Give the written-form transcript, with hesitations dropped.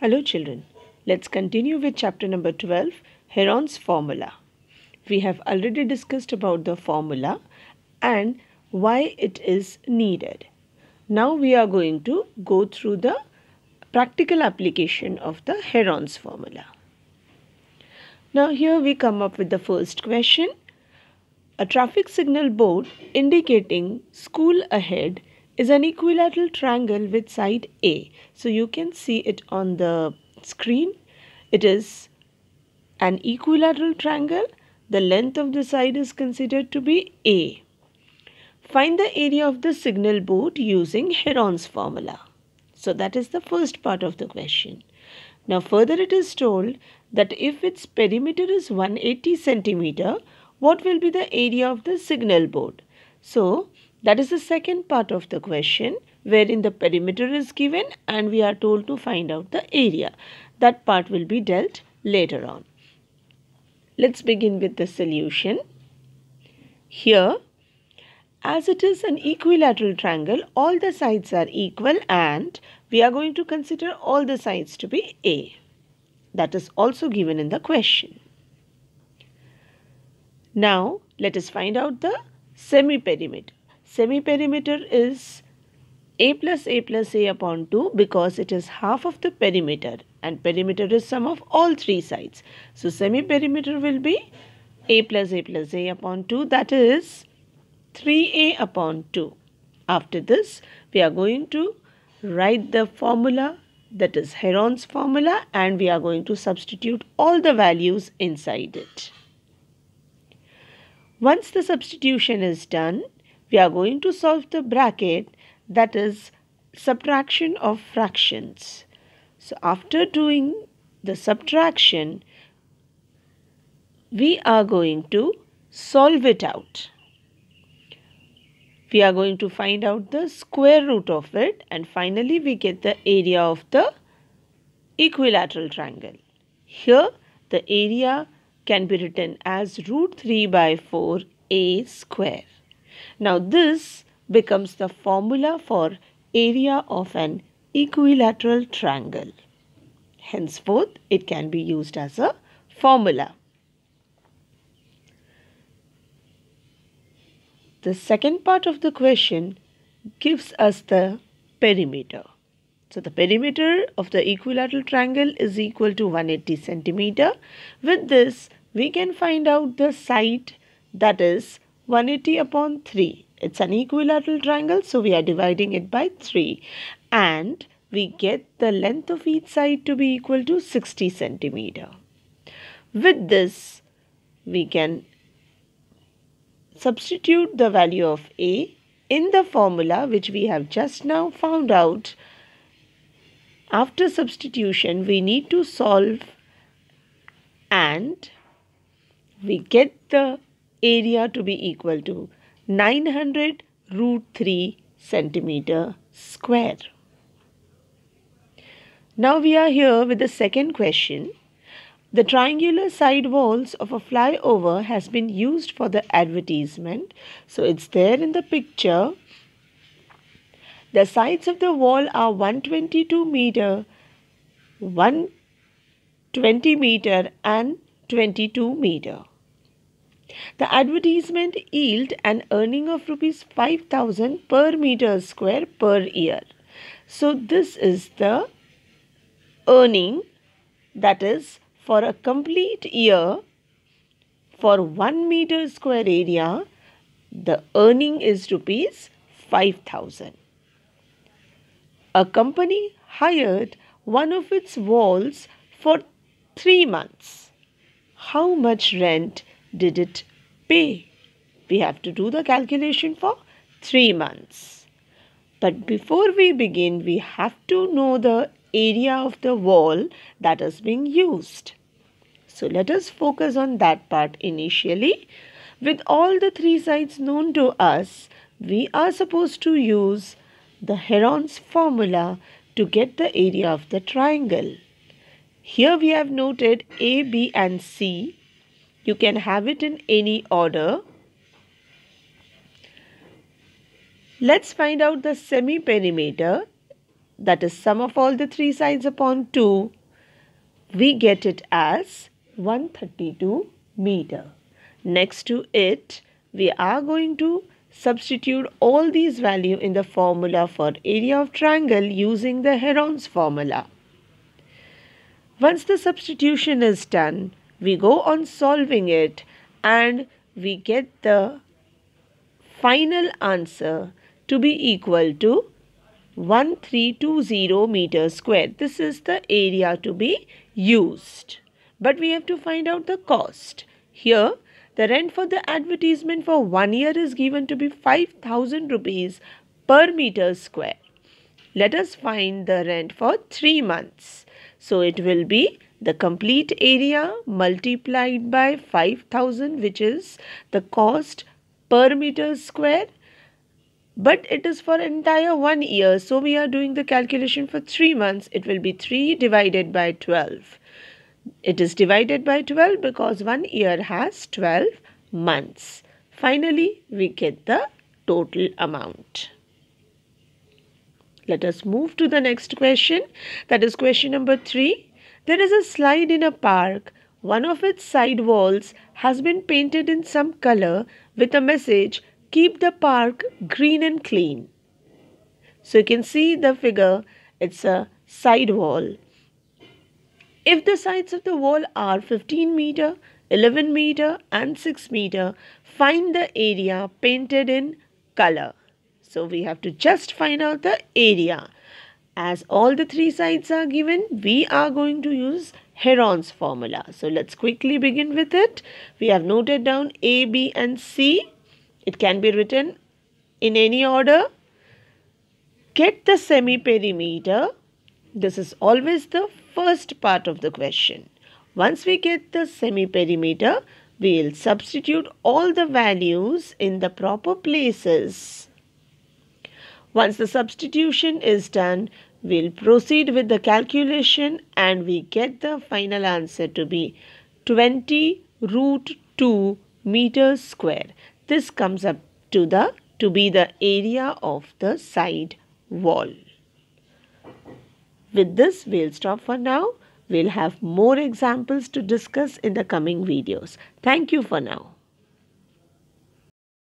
Hello children, let's continue with chapter number 12, Heron's formula. We have already discussed about the formula and why it is needed. Now we are going to go through the practical application of the Heron's formula. Now here we come up with the first question. A traffic signal board indicating school ahead is an equilateral triangle with side A. So you can see it on the screen. It is an equilateral triangle. The length of the side is considered to be A. Find the area of the signal board using Heron's formula. So that is the first part of the question. Now further it is told that if its perimeter is 180 centimeter, what will be the area of the signal board? So that is the second part of the question, wherein the perimeter is given and we are told to find out the area. That part will be dealt later on. Let's begin with the solution. Here, as it is an equilateral triangle, all the sides are equal and we are going to consider all the sides to be A. That is also given in the question. Now, let us find out the semi-perimeter. Semi-perimeter is A plus A upon 2 because it is half of the perimeter and perimeter is sum of all three sides. So, semi-perimeter will be A plus A upon 2, that is 3A upon 2. After this, we are going to write the formula, that is Heron's formula, and we are going to substitute all the values inside it. Once the substitution is done, we are going to solve the bracket, that is subtraction of fractions. So after doing the subtraction, we are going to solve it out. We are going to find out the square root of it and finally we get the area of the equilateral triangle. Here the area can be written as root 3 by 4 A square. Now this becomes the formula for area of an equilateral triangle. Henceforth, it can be used as a formula. The second part of the question gives us the perimeter. So the perimeter of the equilateral triangle is equal to 180 centimeter. With this, we can find out the side, that is 180 upon 3. It's an equilateral triangle, so we are dividing it by 3. And we get the length of each side to be equal to 60 centimeter. With this, we can substitute the value of A in the formula which we have just now found out. After substitution, we need to solve and we get the area to be equal to 900 root 3 centimeter square. Now we are here with the second question. The triangular side walls of a flyover has been used for the advertisement. So it's there in the picture. The sides of the wall are 122 meter, 120 meter and 22 meter. The advertisement yield an earning of rupees 5,000 per meter square per year. So this is the earning, that is for a complete year for 1 meter square area, the earning is rupees 5,000. A company hired one of its walls for 3 months. How much rent did it pay? We have to do the calculation for 3 months. But before we begin, we have to know the area of the wall that is being used. So let us focus on that part initially. With all the three sides known to us, we are supposed to use the Heron's formula to get the area of the triangle. Here we have noted A, B and C. You can have it in any order. Let's find out the semi-perimeter. that is sum of all the three sides upon 2, we get it as 132 meter. Next to it, we are going to substitute all these values in the formula for area of triangle using the Heron's formula. Once the substitution is done, we go on solving it and we get the final answer to be equal to 1320 meters square. This is the area to be used. But we have to find out the cost. Here, the rent for the advertisement for 1 year is given to be 5,000 rupees per meter square. Let us find the rent for 3 months. So it will be the complete area multiplied by 5,000, which is the cost per meter square. But it is for entire 1 year. So we are doing the calculation for 3 months. It will be 3 divided by 12. It is divided by 12 because 1 year has 12 months. Finally, we get the total amount. Let us move to the next question. That is question number 3. There is a slide in a park. One of its side walls has been painted in some color with a message, "Keep the park green and clean." So you can see the figure. It's a side wall. If the sides of the wall are 15 meter, 11 meter and 6 meter, find the area painted in color. So we have to just find out the area. As all the three sides are given, we are going to use Heron's formula. So let's quickly begin with it. We have noted down A, B and C. It can be written in any order. Get the semi-perimeter. This is always the first part of the question. Once we get the semi-perimeter, we will substitute all the values in the proper places. Once the substitution is done, we'll proceed with the calculation and we get the final answer to be 20√2 meters square. This comes up to be the area of the side wall. With this, we'll stop for now. We'll have more examples to discuss in the coming videos. Thank you for now.